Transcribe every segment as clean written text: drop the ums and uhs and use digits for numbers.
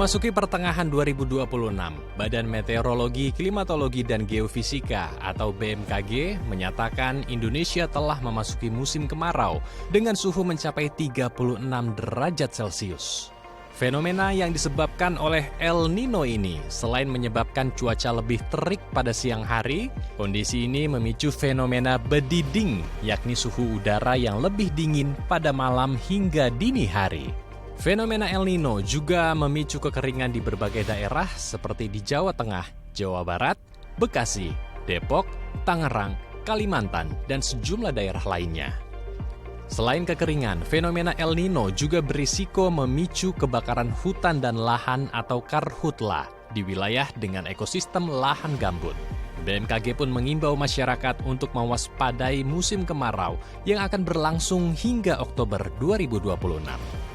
Memasuki pertengahan 2026, Badan Meteorologi, Klimatologi, dan Geofisika atau BMKG menyatakan Indonesia telah memasuki musim kemarau dengan suhu mencapai 36 derajat Celcius. Fenomena yang disebabkan oleh El Nino ini selain menyebabkan cuaca lebih terik pada siang hari, kondisi ini memicu fenomena bediding, yakni suhu udara yang lebih dingin pada malam hingga dini hari. Fenomena El Nino juga memicu kekeringan di berbagai daerah seperti di Jawa Tengah, Jawa Barat, Bekasi, Depok, Tangerang, Kalimantan, dan sejumlah daerah lainnya. Selain kekeringan, fenomena El Nino juga berisiko memicu kebakaran hutan dan lahan atau karhutla di wilayah dengan ekosistem lahan gambut. BMKG pun mengimbau masyarakat untuk mewaspadai musim kemarau yang akan berlangsung hingga Oktober 2026.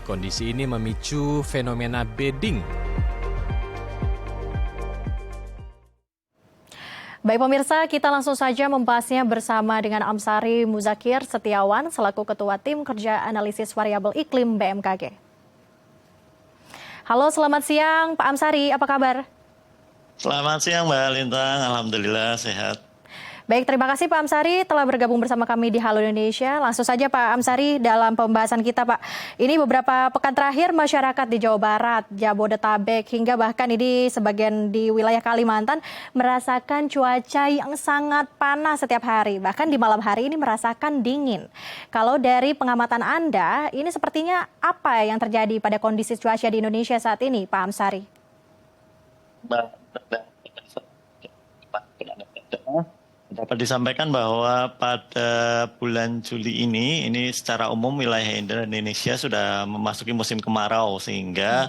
Kondisi ini memicu fenomena bedding. Baik pemirsa, kita langsung saja membahasnya bersama dengan Amsari Muzakir Setiawan selaku Ketua Tim Kerja Analisis Variabel Iklim BMKG. Halo, selamat siang Pak Amsari, apa kabar? Selamat siang Mbak Lintang, Alhamdulillah sehat. Baik, terima kasih Pak Amsari telah bergabung bersama kami di Halo Indonesia. Langsung saja Pak Amsari dalam pembahasan kita Pak. Ini beberapa pekan terakhir masyarakat di Jawa Barat, Jabodetabek, hingga bahkan ini sebagian di wilayah Kalimantan merasakan cuaca yang sangat panas setiap hari. Bahkan di malam hari ini merasakan dingin. Kalau dari pengamatan Anda, ini sepertinya apa yang terjadi pada kondisi cuaca di Indonesia saat ini Pak Amsari? Dapat disampaikan bahwa pada bulan Juli ini secara umum wilayah Indonesia sudah memasuki musim kemarau sehingga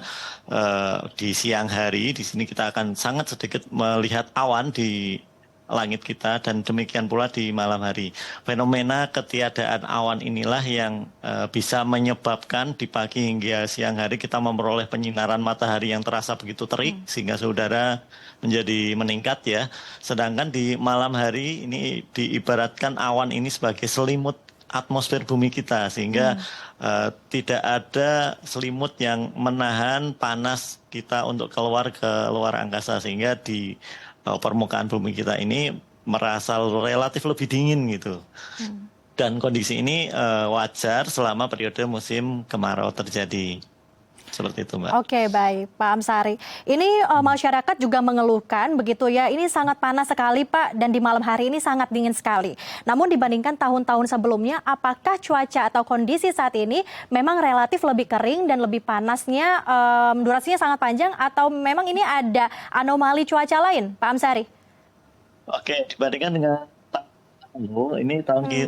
di siang hari di sini kita akan sangat sedikit melihat awan di langit kita dan demikian pula di malam hari. Fenomena ketiadaan awan inilah yang bisa menyebabkan di pagi hingga siang hari kita memperoleh penyinaran matahari yang terasa begitu terik sehingga suhu udara menjadi meningkat ya. Sedangkan di malam hari ini diibaratkan awan ini sebagai selimut atmosfer bumi kita sehingga tidak ada selimut yang menahan panas kita untuk keluar ke luar angkasa sehingga di permukaan bumi kita ini merasa relatif lebih dingin gitu. Dan kondisi ini wajar selama periode musim kemarau terjadi. Seperti itu Mbak. Oke, baik Pak Amsari. Ini masyarakat juga mengeluhkan begitu ya, ini sangat panas sekali Pak dan di malam hari ini sangat dingin sekali. Namun dibandingkan tahun-tahun sebelumnya, apakah cuaca atau kondisi saat ini memang relatif lebih kering dan lebih panasnya, durasinya sangat panjang atau memang ini ada anomali cuaca lain Pak Amsari? Oke, dibandingkan dengan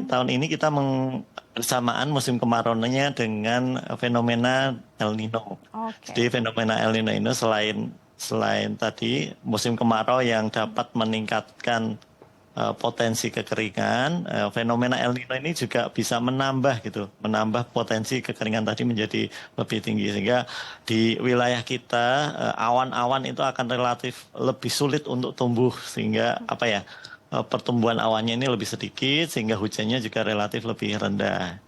tahun ini kita bersamaan musim kemarau-nya dengan fenomena El Nino. Jadi fenomena El Nino ini selain tadi musim kemarau yang dapat meningkatkan potensi kekeringan, fenomena El Nino ini juga bisa menambah potensi kekeringan tadi menjadi lebih tinggi sehingga di wilayah kita awan-awan itu akan relatif lebih sulit untuk tumbuh sehingga pertumbuhan awannya ini lebih sedikit sehingga hujannya juga relatif lebih rendah.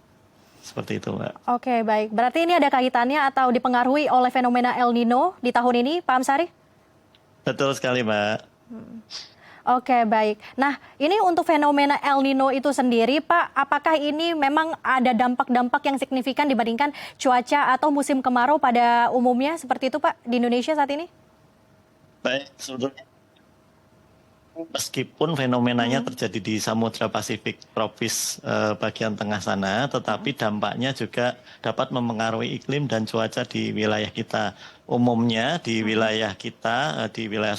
Seperti itu, Mbak. Oke, baik. Berarti ini ada kaitannya atau dipengaruhi oleh fenomena El Nino di tahun ini, Pak Amsari? Betul sekali, Mbak. Oke, baik. Nah, ini untuk fenomena El Nino itu sendiri, Pak, apakah ini memang ada dampak-dampak yang signifikan dibandingkan cuaca atau musim kemarau pada umumnya seperti itu, Pak, di Indonesia saat ini? Baik, sebetulnya meskipun fenomenanya terjadi di Samudra Pasifik tropis bagian tengah sana, tetapi dampaknya juga dapat mempengaruhi iklim dan cuaca di wilayah kita. Umumnya di wilayah kita, di wilayah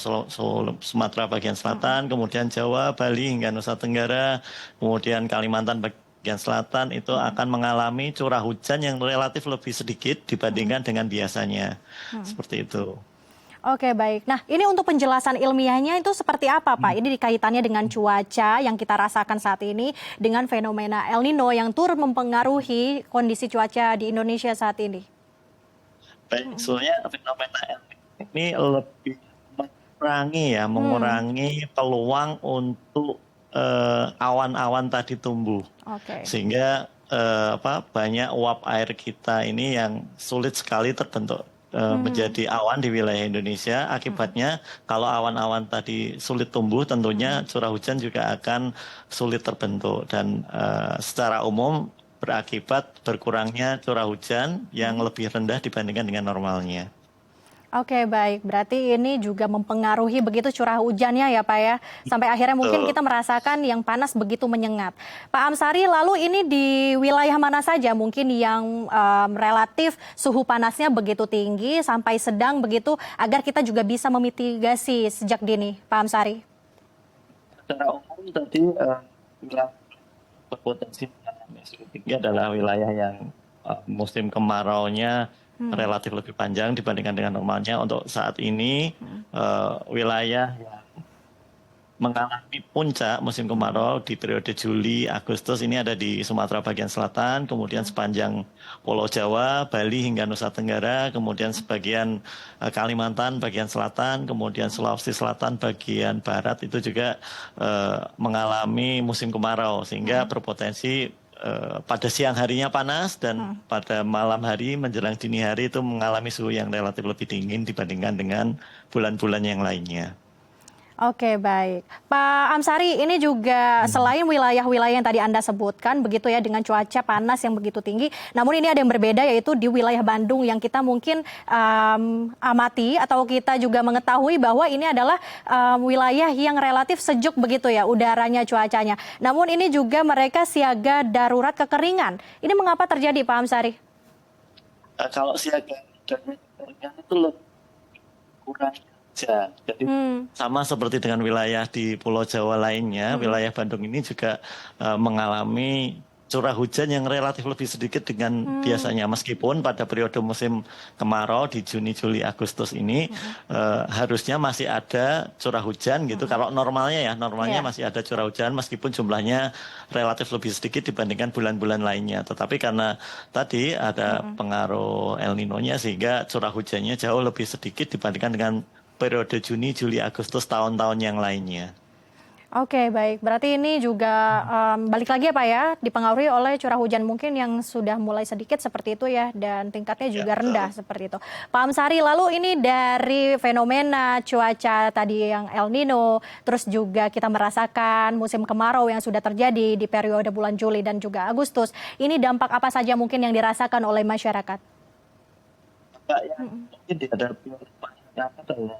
Sumatera bagian selatan, kemudian Jawa, Bali hingga Nusa Tenggara, kemudian Kalimantan bagian selatan itu akan mengalami curah hujan yang relatif lebih sedikit dibandingkan dengan biasanya. Seperti itu. Oke, baik. Nah, ini untuk penjelasan ilmiahnya itu seperti apa, Pak? Ini dikaitannya dengan cuaca yang kita rasakan saat ini dengan fenomena El Nino yang turut mempengaruhi kondisi cuaca di Indonesia saat ini. Baik, sebenarnya fenomena El Nino ini lebih mengurangi peluang untuk awan-awan tadi tumbuh. Sehingga banyak uap air kita ini yang sulit sekali terbentuk menjadi awan di wilayah Indonesia. Akibatnya kalau awan-awan tadi sulit tumbuh, tentunya curah hujan juga akan sulit terbentuk dan secara umum berakibat berkurangnya curah hujan yang lebih rendah dibandingkan dengan normalnya. Oke, baik. Berarti ini juga mempengaruhi begitu curah hujannya ya, Pak ya. Sampai akhirnya mungkin Betul. kita merasakan yang panas begitu menyengat. Pak Amsari, lalu ini di wilayah mana saja mungkin yang relatif suhu panasnya begitu tinggi sampai sedang begitu agar kita juga bisa memitigasi sejak dini, Pak Amsari? Secara umum tadi wilayah berpotensi mengalami suhu tinggi adalah wilayah yang musim kemaraunya relatif lebih panjang dibandingkan dengan normalnya. Untuk saat ini wilayah yang mengalami puncak musim kemarau di periode Juli, Agustus ini ada di Sumatera bagian selatan, kemudian sepanjang Pulau Jawa, Bali hingga Nusa Tenggara, kemudian sebagian Kalimantan bagian selatan, kemudian Sulawesi Selatan bagian barat itu juga mengalami musim kemarau sehingga berpotensi pada siang harinya panas dan pada malam hari menjelang dini hari itu mengalami suhu yang relatif lebih dingin dibandingkan dengan bulan-bulan yang lainnya. Oke, baik. Pak Amsari, ini juga selain wilayah-wilayah yang tadi Anda sebutkan, begitu ya, dengan cuaca panas yang begitu tinggi, namun ini ada yang berbeda, yaitu di wilayah Bandung yang kita mungkin amati atau kita juga mengetahui bahwa ini adalah wilayah yang relatif sejuk begitu ya, udaranya, cuacanya. Namun ini juga mereka siaga darurat kekeringan. Ini mengapa terjadi, Pak Amsari? Kalau siaga darurat kekeringan itu lebih kurang. Jadi sama seperti dengan wilayah di Pulau Jawa lainnya, wilayah Bandung ini juga mengalami curah hujan yang relatif lebih sedikit dengan biasanya. Meskipun pada periode musim kemarau di Juni, Juli, Agustus ini harusnya masih ada curah hujan gitu. Kalau normalnya masih ada curah hujan meskipun jumlahnya relatif lebih sedikit dibandingkan bulan-bulan lainnya. Tetapi karena tadi ada pengaruh El Nino-nya sehingga curah hujannya jauh lebih sedikit dibandingkan dengan periode Juni, Juli, Agustus tahun-tahun yang lainnya. Oke, baik. Berarti ini juga balik lagi ya Pak ya, dipengaruhi oleh curah hujan mungkin yang sudah mulai sedikit seperti itu ya, dan tingkatnya juga rendah seperti itu. Pak Amsari, lalu ini dari fenomena cuaca tadi yang El Nino, terus juga kita merasakan musim kemarau yang sudah terjadi di periode bulan Juli dan juga Agustus. Ini dampak apa saja mungkin yang dirasakan oleh masyarakat? Mungkin dihadapi oleh masyarakat adalah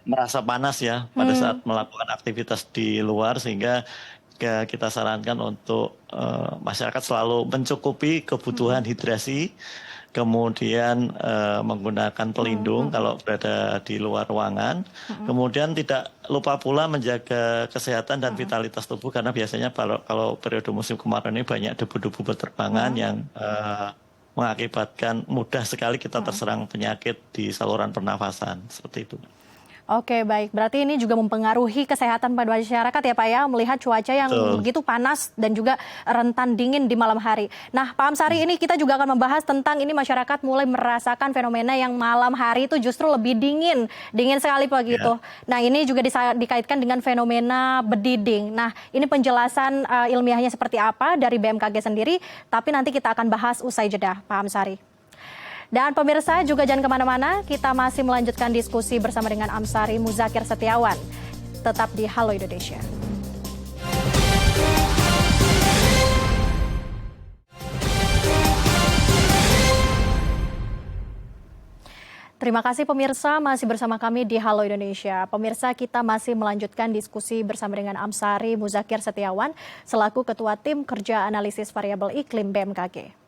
merasa panas ya pada saat melakukan aktivitas di luar, sehingga kita sarankan untuk masyarakat selalu mencukupi kebutuhan hidrasi, kemudian menggunakan pelindung kalau berada di luar ruangan, kemudian tidak lupa pula menjaga kesehatan dan vitalitas tubuh karena biasanya kalau periode musim kemarau ini banyak debu-debu berterbangan yang mengakibatkan mudah sekali kita terserang penyakit di saluran pernafasan seperti itu. Oke, baik. Berarti ini juga mempengaruhi kesehatan pada masyarakat ya Pak ya, melihat cuaca yang begitu panas dan juga rentan dingin di malam hari. Nah, Pak Amsari, ini kita juga akan membahas tentang ini masyarakat mulai merasakan fenomena yang malam hari itu justru lebih dingin, dingin sekali Pak gitu. Nah, ini juga dikaitkan dengan fenomena bediding. Nah, ini penjelasan ilmiahnya seperti apa dari BMKG sendiri, tapi nanti kita akan bahas usai jeda, Pak Amsari. Dan pemirsa juga jangan kemana-mana, kita masih melanjutkan diskusi bersama dengan Amsari Muzakir Setiawan. Tetap di Halo Indonesia. Terima kasih pemirsa, masih bersama kami di Halo Indonesia. Pemirsa, kita masih melanjutkan diskusi bersama dengan Amsari Muzakir Setiawan selaku Ketua Tim Kerja Analisis Variabel Iklim BMKG.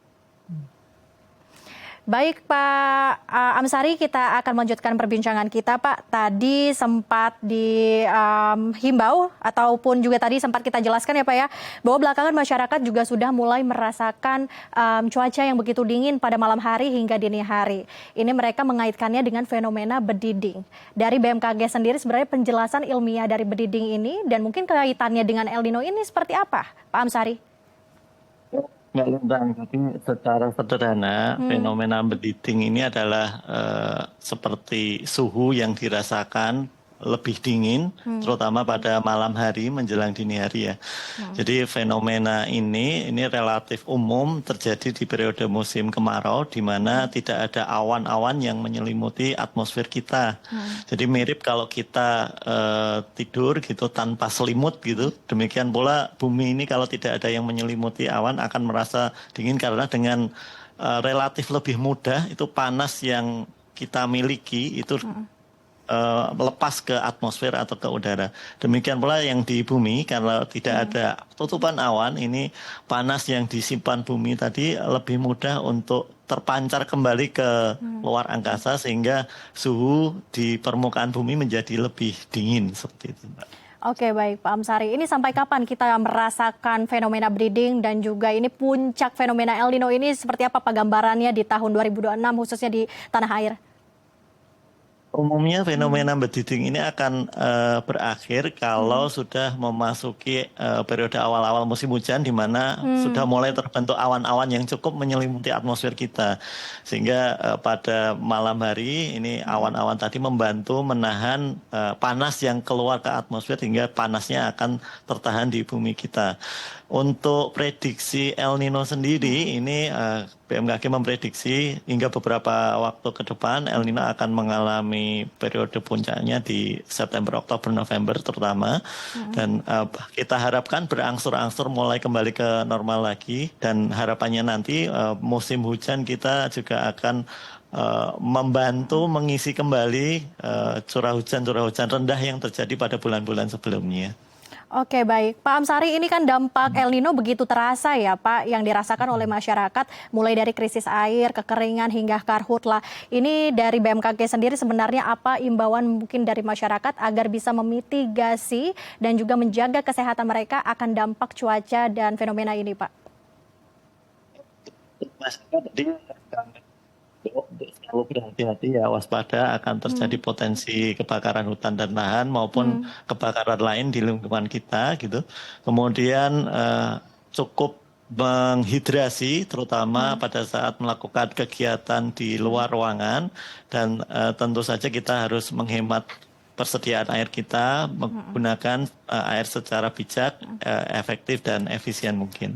Baik Pak Amsari, kita akan melanjutkan perbincangan kita Pak. Tadi sempat dihimbau ataupun juga tadi sempat kita jelaskan ya Pak ya, bahwa belakangan masyarakat juga sudah mulai merasakan cuaca yang begitu dingin pada malam hari hingga dini hari. Ini mereka mengaitkannya dengan fenomena bediding. Dari BMKG sendiri sebenarnya penjelasan ilmiah dari bediding ini dan mungkin kaitannya dengan El Nino ini seperti apa Pak Amsari? Nggak Lintang, tapi secara sederhana fenomena bediding ini adalah seperti suhu yang dirasakan lebih dingin, terutama pada malam hari menjelang dini hari ya. Jadi fenomena ini relatif umum terjadi di periode musim kemarau, di mana tidak ada awan-awan yang menyelimuti atmosfer kita. Jadi mirip kalau kita tidur gitu tanpa selimut gitu. Demikian pula bumi ini kalau tidak ada yang menyelimuti awan akan merasa dingin karena dengan relatif lebih mudah itu panas yang kita miliki itu lepas ke atmosfer atau ke udara. Demikian pula yang di bumi, kalau tidak ada tutupan awan, ini panas yang disimpan bumi tadi lebih mudah untuk terpancar kembali ke luar angkasa sehingga suhu di permukaan bumi menjadi lebih dingin seperti itu, Mbak. Oke, baik Pak Amsari. Ini sampai kapan kita merasakan fenomena breeding dan juga ini puncak fenomena El Nino ini seperti apa Pak gambarannya di tahun 2026 khususnya di tanah air? Umumnya fenomena breeding ini akan berakhir kalau sudah memasuki periode awal-awal musim hujan di mana sudah mulai terbentuk awan-awan yang cukup menyelimuti atmosfer kita. Sehingga pada malam hari ini awan-awan tadi membantu menahan panas yang keluar ke atmosfer hingga panasnya akan tertahan di bumi kita. Untuk prediksi El Nino sendiri ini BMKG memprediksi hingga beberapa waktu ke depan El Nino akan mengalami periode puncaknya di September, Oktober, November terutama. Dan kita harapkan berangsur-angsur mulai kembali ke normal lagi. Dan harapannya nanti musim hujan kita juga akan membantu mengisi kembali curah hujan rendah yang terjadi pada bulan-bulan sebelumnya. Oke, baik. Pak Amsari, ini kan dampak El Nino begitu terasa ya Pak, yang dirasakan oleh masyarakat, mulai dari krisis air, kekeringan, hingga karhutla. Ini dari BMKG sendiri sebenarnya apa imbauan mungkin dari masyarakat agar bisa memitigasi dan juga menjaga kesehatan mereka akan dampak cuaca dan fenomena ini Pak? Masyarakat tadi selalu berhati-hati ya, waspada akan terjadi potensi kebakaran hutan dan lahan maupun kebakaran lain di lingkungan kita gitu. Kemudian cukup menghidrasi terutama pada saat melakukan kegiatan di luar ruangan dan tentu saja kita harus menghemat persediaan air kita, menggunakan air secara bijak, efektif dan efisien mungkin.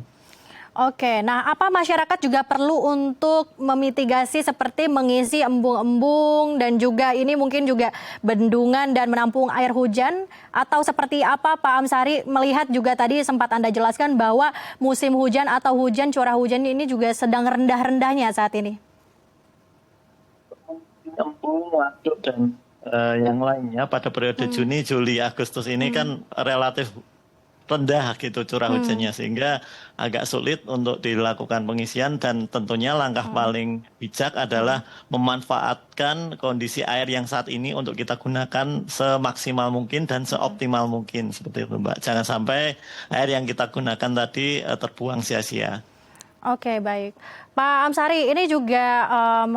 Oke, nah apa masyarakat juga perlu untuk memitigasi seperti mengisi embung-embung dan juga ini mungkin juga bendungan dan menampung air hujan atau seperti apa Pak Amsari melihat juga tadi sempat Anda jelaskan bahwa musim hujan atau hujan curah hujan ini juga sedang rendah-rendahnya saat ini. Embung, waduk dan yang lainnya pada periode Juni, Juli, Agustus ini kan relatif rendah gitu curah hujannya sehingga agak sulit untuk dilakukan pengisian dan tentunya langkah paling bijak adalah memanfaatkan kondisi air yang saat ini untuk kita gunakan semaksimal mungkin dan seoptimal mungkin seperti itu Mbak. Jangan sampai air yang kita gunakan tadi terbuang sia-sia. Oke, baik. Pak Amsari, ini juga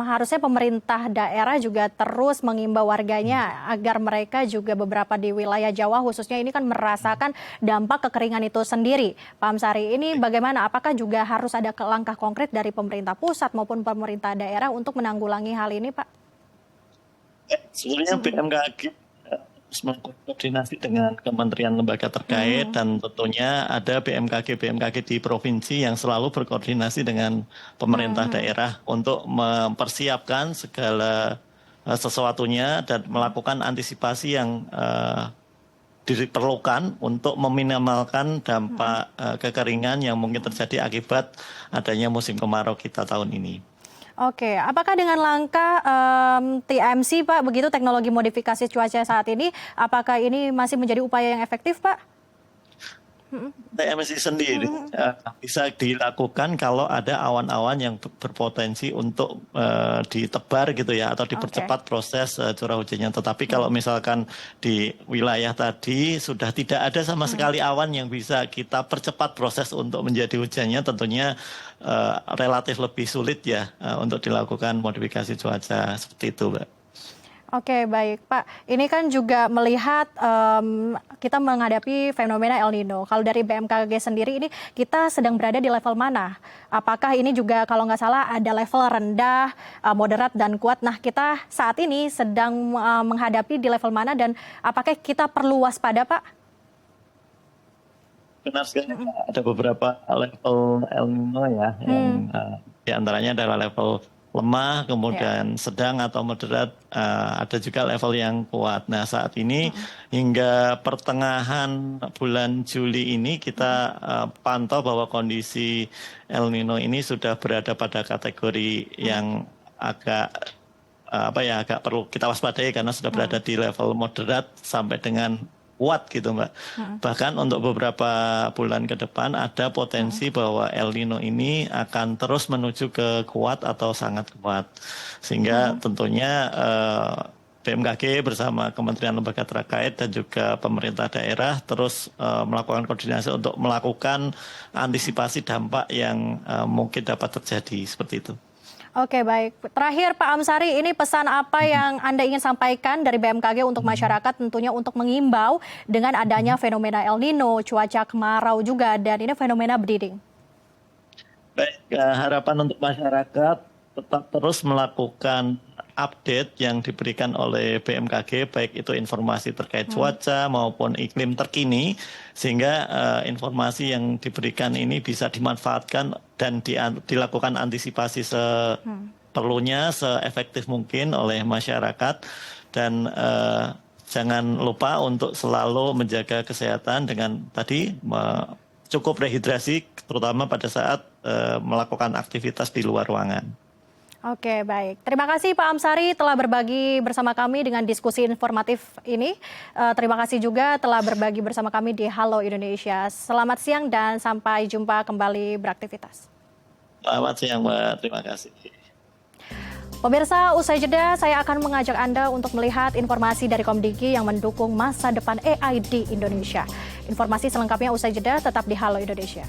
harusnya pemerintah daerah juga terus mengimbau warganya agar mereka juga beberapa di wilayah Jawa khususnya ini kan merasakan dampak kekeringan itu sendiri. Pak Amsari, ini bagaimana? Apakah juga harus ada langkah konkret dari pemerintah pusat maupun pemerintah daerah untuk menanggulangi hal ini, Pak? Sebenarnya BMKG harus mengkoordinasi dengan kementerian lembaga terkait dan tentunya ada BMKG di provinsi yang selalu berkoordinasi dengan pemerintah daerah untuk mempersiapkan segala sesuatunya dan melakukan antisipasi yang diperlukan untuk meminimalkan dampak kekeringan yang mungkin terjadi akibat adanya musim kemarau kita tahun ini. Oke, apakah dengan langkah TMC, Pak, begitu teknologi modifikasi cuaca saat ini, apakah ini masih menjadi upaya yang efektif, Pak? TMC sendiri bisa dilakukan kalau ada awan-awan yang berpotensi untuk ditebar gitu ya atau dipercepat proses curah hujannya. Tetapi kalau misalkan di wilayah tadi sudah tidak ada sama sekali awan yang bisa kita percepat proses untuk menjadi hujannya, tentunya relatif lebih sulit ya untuk dilakukan modifikasi cuaca seperti itu, Mbak. Oke, baik Pak. Ini kan juga melihat kita menghadapi fenomena El Nino. Kalau dari BMKG sendiri ini kita sedang berada di level mana? Apakah ini juga kalau nggak salah ada level rendah, moderat, dan kuat. Nah, kita saat ini sedang menghadapi di level mana dan apakah kita perlu waspada, Pak? Benar sekali, ada beberapa level El Nino ya, yang diantaranya adalah level lemah, kemudian sedang atau moderat, ada juga level yang kuat. Nah, saat ini hingga pertengahan bulan Juli ini kita pantau bahwa kondisi El Nino ini sudah berada pada kategori yang agak agak perlu kita waspadai karena sudah berada di level moderat sampai dengan kuat gitu, Mbak. Bahkan untuk beberapa bulan ke depan ada potensi bahwa El Nino ini akan terus menuju ke kuat atau sangat kuat. Sehingga tentunya BMKG bersama kementerian lembaga terkait dan juga pemerintah daerah terus melakukan koordinasi untuk melakukan antisipasi dampak yang mungkin dapat terjadi seperti itu. Oke, baik. Terakhir Pak Amsari, ini pesan apa yang Anda ingin sampaikan dari BMKG untuk masyarakat tentunya untuk mengimbau dengan adanya fenomena El Nino, cuaca kemarau juga, dan ini fenomena breeding? Baik, harapan untuk masyarakat tetap terus melakukan update yang diberikan oleh BMKG, baik itu informasi terkait cuaca maupun iklim terkini, sehingga informasi yang diberikan ini bisa dimanfaatkan dan dilakukan antisipasi seperlunya, seefektif mungkin oleh masyarakat. Dan jangan lupa untuk selalu menjaga kesehatan dengan tadi cukup rehidrasi, terutama pada saat melakukan aktivitas di luar ruangan. Oke, baik. Terima kasih Pak Amsari telah berbagi bersama kami dengan diskusi informatif ini. Terima kasih juga telah berbagi bersama kami di Halo Indonesia. Selamat siang dan sampai jumpa kembali beraktivitas. Selamat siang, Mbak. Terima kasih. Pemirsa, usai jeda saya akan mengajak Anda untuk melihat informasi dari Komdiki yang mendukung masa depan AI di Indonesia. Informasi selengkapnya usai jeda, tetap di Halo Indonesia.